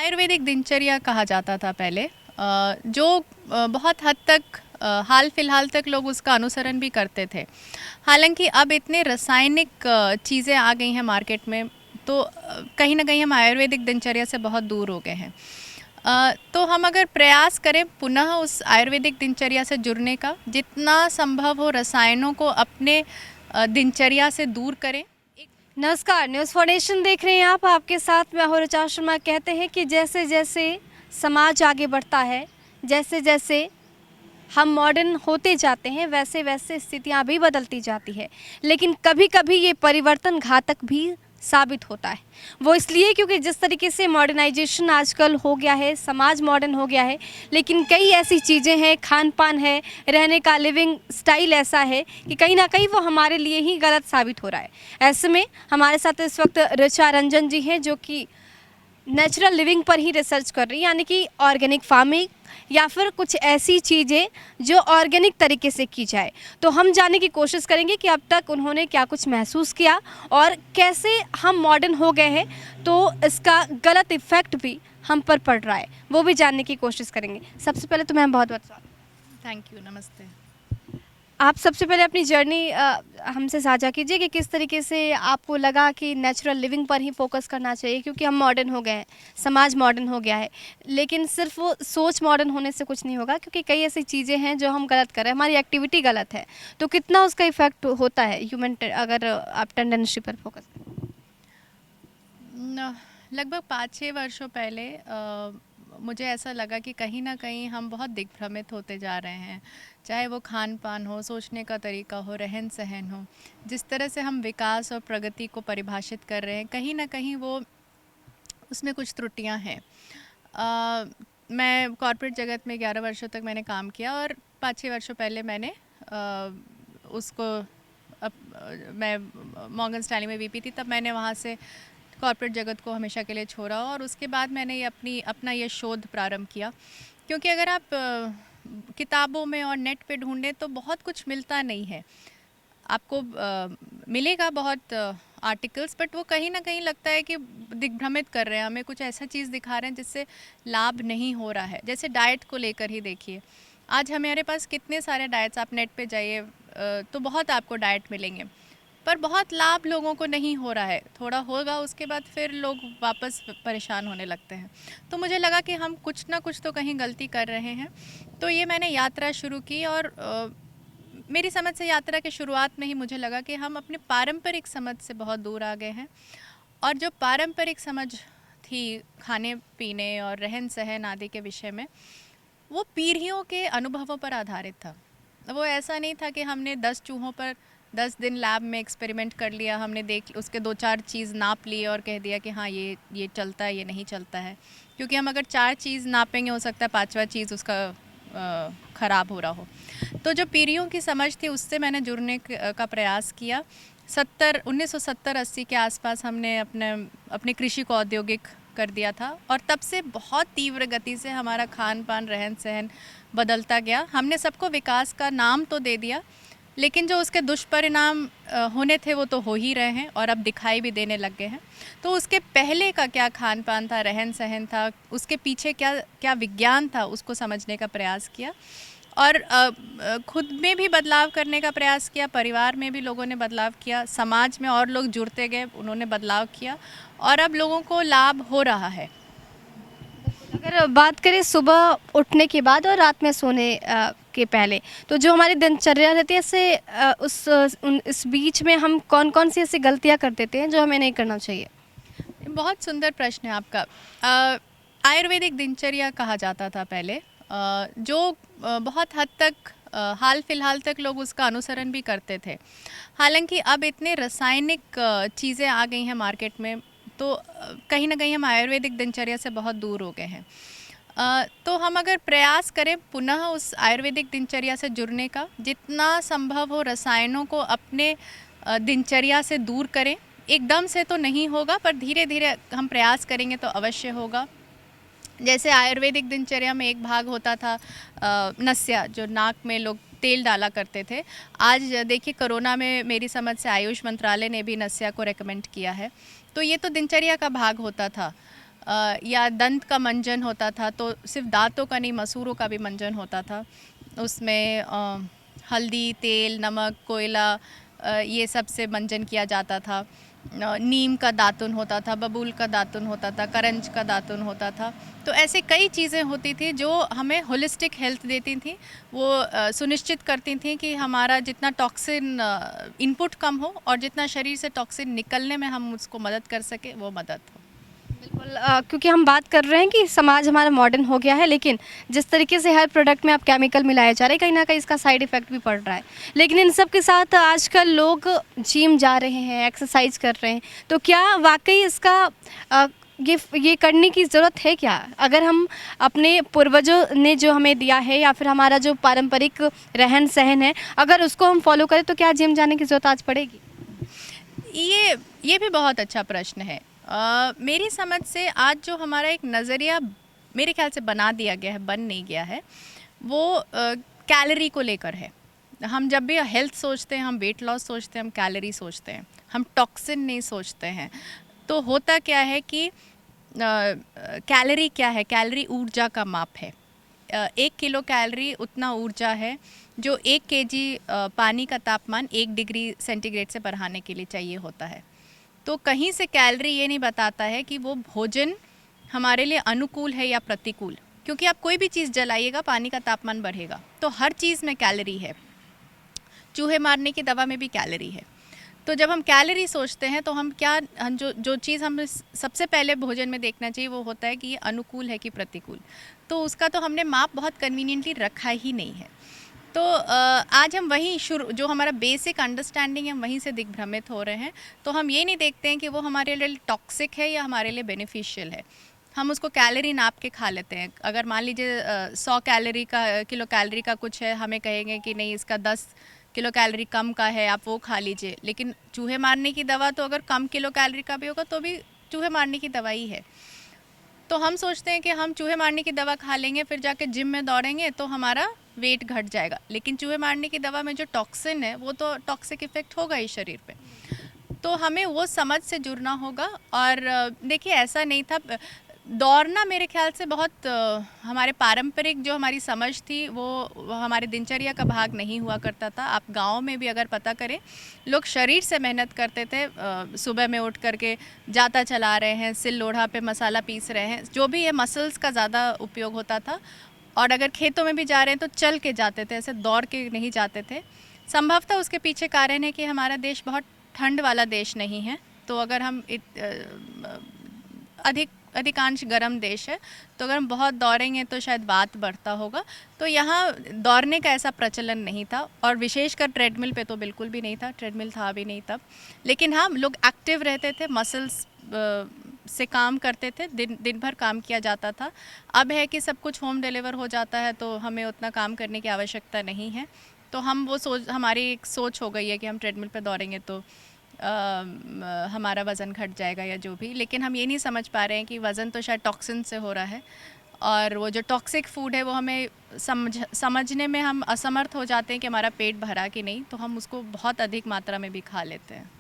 आयुर्वेदिक दिनचर्या कहा जाता था पहले, जो बहुत हद तक हाल फिलहाल तक लोग उसका अनुसरण भी करते थे। हालांकि अब इतने रासायनिक चीज़ें आ गई हैं मार्केट में, तो कहीं ना कहीं हम आयुर्वेदिक दिनचर्या से बहुत दूर हो गए हैं। तो हम अगर प्रयास करें पुनः उस आयुर्वेदिक दिनचर्या से जुड़ने का, जितना संभव हो रसायनों को अपने दिनचर्या से दूर करें। नमस्कार, न्यूज़ फाउंडेशन देख रहे हैं आप। आपके साथ मैं हूं ऋचा शर्मा। कहते हैं कि जैसे जैसे समाज आगे बढ़ता है, जैसे जैसे हम मॉडर्न होते जाते हैं, वैसे वैसे स्थितियां भी बदलती जाती है। लेकिन कभी कभी ये परिवर्तन घातक भी साबित होता है। वो इसलिए क्योंकि जिस तरीके से मॉडर्नाइजेशन आजकल हो गया है, समाज मॉडर्न हो गया है, लेकिन कई ऐसी चीज़ें हैं, खान पान है, रहने का लिविंग स्टाइल ऐसा है कि कहीं ना कहीं वो हमारे लिए ही गलत साबित हो रहा है। ऐसे में हमारे साथ इस वक्त ऋचा रंजन जी हैं, जो कि नेचुरल लिविंग पर ही रिसर्च कर रही है, यानी कि ऑर्गेनिक फार्मिंग या फिर कुछ ऐसी चीज़ें जो ऑर्गेनिक तरीके से की जाए। तो हम जानने की कोशिश करेंगे कि अब तक उन्होंने क्या कुछ महसूस किया और कैसे हम मॉडर्न हो गए हैं, तो इसका गलत इफ़ेक्ट भी हम पर पड़ रहा है, वो भी जानने की कोशिश करेंगे। सबसे पहले तो मैम बहुत बहुत स्वागत। थैंक यू, नमस्ते। आप सबसे पहले अपनी जर्नी हमसे साझा कीजिए कि किस तरीके से आपको लगा कि नेचुरल लिविंग पर ही फोकस करना चाहिए, क्योंकि हम मॉडर्न हो गए हैं, समाज मॉडर्न हो गया है। लेकिन सिर्फ वो सोच मॉडर्न होने से कुछ नहीं होगा, क्योंकि कई ऐसी चीज़ें हैं जो हम गलत कर रहे हैं, हमारी एक्टिविटी गलत है। तो कितना उसका इफेक्ट होता है ह्यूमन, अगर आप टेंडेंसी पर फोकस करें? लगभग 5-6 वर्षों पहले मुझे ऐसा लगा कि कहीं ना कहीं हम बहुत दिग्भ्रमित होते जा रहे हैं। चाहे वो खान पान हो, सोचने का तरीका हो, रहन सहन हो, जिस तरह से हम विकास और प्रगति को परिभाषित कर रहे हैं, कहीं ना कहीं वो उसमें कुछ त्रुटियां हैं। मैं कॉर्पोरेट जगत में 11 वर्षों तक मैंने काम किया, और 5-6 वर्षों पहले मैंने उसको मैं मॉर्गन स्टैनली में वीपी थी, तब मैंने वहाँ से कॉर्पोरेट जगत को हमेशा के लिए छोड़ा, और उसके बाद मैंने ये अपना ये शोध प्रारंभ किया। क्योंकि अगर आप किताबों में और नेट पे ढूंढें तो बहुत कुछ मिलता नहीं है। आपको मिलेगा बहुत आर्टिकल्स, बट वो कहीं ना कहीं लगता है कि दिग्भ्रमित कर रहे हैं हमें, कुछ ऐसा चीज़ दिखा रहे हैं जिससे लाभ नहीं हो रहा है। जैसे डाइट को लेकर ही देखिए, आज हमारे पास कितने सारे डाइट्स, आप नेट पे जाइए तो बहुत आपको डाइट मिलेंगे, पर बहुत लाभ लोगों को नहीं हो रहा है। थोड़ा होगा, उसके बाद फिर लोग वापस परेशान होने लगते हैं। तो मुझे लगा कि हम कुछ ना कुछ तो कहीं गलती कर रहे हैं। तो ये मैंने यात्रा शुरू की, और मेरी समझ से यात्रा की शुरुआत में ही मुझे लगा कि हम अपने पारंपरिक समझ से बहुत दूर आ गए हैं। और जो पारंपरिक समझ थी खाने पीने और रहन सहन आदि के विषय में, वो पीढ़ियों के अनुभवों पर आधारित था। वो ऐसा नहीं था कि हमने 10 चूहों पर 10 दिन लैब में एक्सपेरिमेंट कर लिया, हमने देख उसके 2-4 चीज़ नाप लिए और कह दिया कि हाँ ये चलता है, ये नहीं चलता है। क्योंकि हम अगर 4 चीज़ नापेंगे, हो सकता है 5वां चीज़ उसका ख़राब हो रहा हो। तो जो पीढ़ियों की समझ थी, उससे मैंने जुड़ने का प्रयास किया। 1970-80 के आसपास हमने अपने कृषि को औद्योगिक कर दिया था, और तब से बहुत तीव्र गति से हमारा खान पान रहन सहन बदलता गया। हमने सबको विकास का नाम तो दे दिया, लेकिन जो उसके दुष्परिणाम होने थे वो तो हो ही रहे हैं, और अब दिखाई भी देने लग गए हैं। तो उसके पहले का क्या खान पान था, रहन सहन था, उसके पीछे क्या क्या विज्ञान था, उसको समझने का प्रयास किया। और खुद में भी बदलाव करने का प्रयास किया, परिवार में भी लोगों ने बदलाव किया, समाज में और लोग जुड़ते गए, उन्होंने बदलाव किया, और अब लोगों को लाभ हो रहा है। अगर बात करें सुबह उठने के बाद और रात में सोने के पहले, तो जो हमारी दिनचर्या रहती है, इससे इस बीच में हम कौन कौन सी ऐसी गलतियां कर देते हैं जो हमें नहीं करना चाहिए? बहुत सुंदर प्रश्न है आपका। आयुर्वेदिक दिनचर्या कहा जाता था पहले, जो बहुत हद तक हाल फिलहाल तक लोग उसका अनुसरण भी करते थे। हालांकि अब इतने रासायनिक चीज़ें आ गई हैं मार्केट में, तो कहीं ना कहीं हम आयुर्वेदिक दिनचर्या से बहुत दूर हो गए हैं। तो हम अगर प्रयास करें पुनः उस आयुर्वेदिक दिनचर्या से जुड़ने का, जितना संभव हो रसायनों को अपने दिनचर्या से दूर करें। एकदम से तो नहीं होगा, पर धीरे धीरे हम प्रयास करेंगे तो अवश्य होगा। जैसे आयुर्वेदिक दिनचर्या में एक भाग होता था नस्या, जो नाक में लोग तेल डाला करते थे। आज देखिए, कोरोना में मेरी समझ से आयुष मंत्रालय ने भी नस्या को रेकमेंड किया है। तो ये तो दिनचर्या का भाग होता था। या दंत का मंजन होता था, तो सिर्फ दांतों का नहीं मसूड़ों का भी मंजन होता था। उसमें हल्दी, तेल, नमक, कोयला ये सब से मंजन किया जाता था। नीम का दातुन होता था, बबूल का दातुन होता था, करंज का दातुन होता था। तो ऐसे कई चीज़ें होती थी जो हमें होलिस्टिक हेल्थ देती थी। वो सुनिश्चित करती थी कि हमारा जितना टॉक्सिन इनपुट कम हो और जितना शरीर से टॉक्सिन निकलने में हम उसको मदद कर सके, वो मदद हो। बिल्कुल क्योंकि हम बात कर रहे हैं कि समाज हमारा मॉडर्न हो गया है, लेकिन जिस तरीके से हर प्रोडक्ट में आप केमिकल मिलाए जा रहे हैं, कहीं ना कहीं इसका साइड इफ़ेक्ट भी पड़ रहा है। लेकिन इन सब के साथ आजकल लोग जिम जा रहे हैं, एक्सरसाइज कर रहे हैं, तो क्या वाकई इसका ये करने की ज़रूरत है क्या? अगर हम अपने पूर्वजों ने जो हमें दिया है या फिर हमारा जो पारंपरिक रहन सहन है, अगर उसको हम फॉलो करें तो क्या जिम जाने की ज़रूरत आज पड़ेगी? ये भी बहुत अच्छा प्रश्न है। मेरी समझ से आज जो हमारा एक नज़रिया मेरे ख्याल से बना दिया गया है, बन नहीं गया है, वो कैलोरी को लेकर है। हम जब भी हेल्थ सोचते हैं, हम वेट लॉस सोचते हैं, हम कैलोरी सोचते हैं, हम टॉक्सिन नहीं सोचते हैं। तो होता क्या है कि कैलोरी क्या है? कैलोरी ऊर्जा का माप है। 1 किलो कैलोरी उतना ऊर्जा है जो 1 केजी पानी का तापमान 1 डिग्री सेंटीग्रेड से बढ़ाने के लिए चाहिए होता है। तो कहीं से कैलोरी ये नहीं बताता है कि वो भोजन हमारे लिए अनुकूल है या प्रतिकूल, क्योंकि आप कोई भी चीज़ जलाइएगा पानी का तापमान बढ़ेगा। तो हर चीज़ में कैलोरी है। चूहे मारने की दवा में भी कैलोरी है। तो जब हम कैलोरी सोचते हैं तो हम जो चीज़ हमें सबसे पहले भोजन में देखना चाहिए वो होता है कि ये अनुकूल है कि प्रतिकूल। तो उसका तो हमने माप बहुत कन्वीनियंटली रखा ही नहीं है। तो आज हम वहीं जो हमारा बेसिक अंडरस्टैंडिंग है, हम वहीं से दिग्भ्रमित हो रहे हैं। तो हम ये नहीं देखते हैं कि वो हमारे लिए टॉक्सिक है या हमारे लिए बेनिफिशियल है। हम उसको कैलोरी नाप के खा लेते हैं। अगर मान लीजिए 100 कैलोरी का किलो कैलोरी का कुछ है, हमें कहेंगे कि नहीं इसका 10 किलो कैलोरी कम का है, आप वो खा लीजिए। लेकिन चूहे मारने की दवा तो अगर कम किलो कैलोरी का भी होगा तो भी चूहे मारने की दवा ही है। तो हम सोचते हैं कि हम चूहे मारने की दवा खा लेंगे, फिर जाके जिम में दौड़ेंगे तो हमारा वेट घट जाएगा। लेकिन चूहे मारने की दवा में जो टॉक्सिन है वो तो टॉक्सिक इफेक्ट होगा ही शरीर पे। तो हमें वो समझ से जुड़ना होगा। और देखिए ऐसा नहीं था, दौड़ना मेरे ख्याल से बहुत हमारे पारंपरिक जो हमारी समझ थी वो हमारे दिनचर्या का भाग नहीं हुआ करता था। आप गांव में भी अगर पता करें, लोग शरीर से मेहनत करते थे। सुबह में उठ करके जाता चला रहे हैं, सिल लोढ़ा पे मसाला पीस रहे हैं, जो भी है मसल्स का ज़्यादा उपयोग होता था। और अगर खेतों में भी जा रहे हैं तो चल के जाते थे, ऐसे दौड़ के नहीं जाते थे। संभवतः उसके पीछे कारण है कि हमारा देश बहुत ठंड वाला देश नहीं है। तो अगर हम अधिकांश गर्म देश है, तो अगर हम बहुत दौड़ेंगे तो शायद वात बढ़ता होगा। तो यहाँ दौड़ने का ऐसा प्रचलन नहीं था, और विशेषकर ट्रेडमिल पे तो बिल्कुल भी नहीं था। ट्रेडमिल था भी नहीं तब। लेकिन हाँ, लोग एक्टिव रहते थे, मसल्स से काम करते थे, दिन भर काम किया जाता था। अब है कि सब कुछ होम डिलीवर हो जाता है, तो हमें उतना काम करने की आवश्यकता नहीं है। तो हम हमारी एक सोच हो गई है कि हम ट्रेडमिल पे दौड़ेंगे तो हमारा वज़न घट जाएगा या जो भी। लेकिन हम ये नहीं समझ पा रहे हैं कि वज़न तो शायद टॉक्सिन से हो रहा है, और वो जो टॉक्सिक फूड है वो हमें समझने में हम असमर्थ हो जाते हैं कि हमारा पेट भरा कि नहीं, तो हम उसको बहुत अधिक मात्रा में भी खा लेते हैं।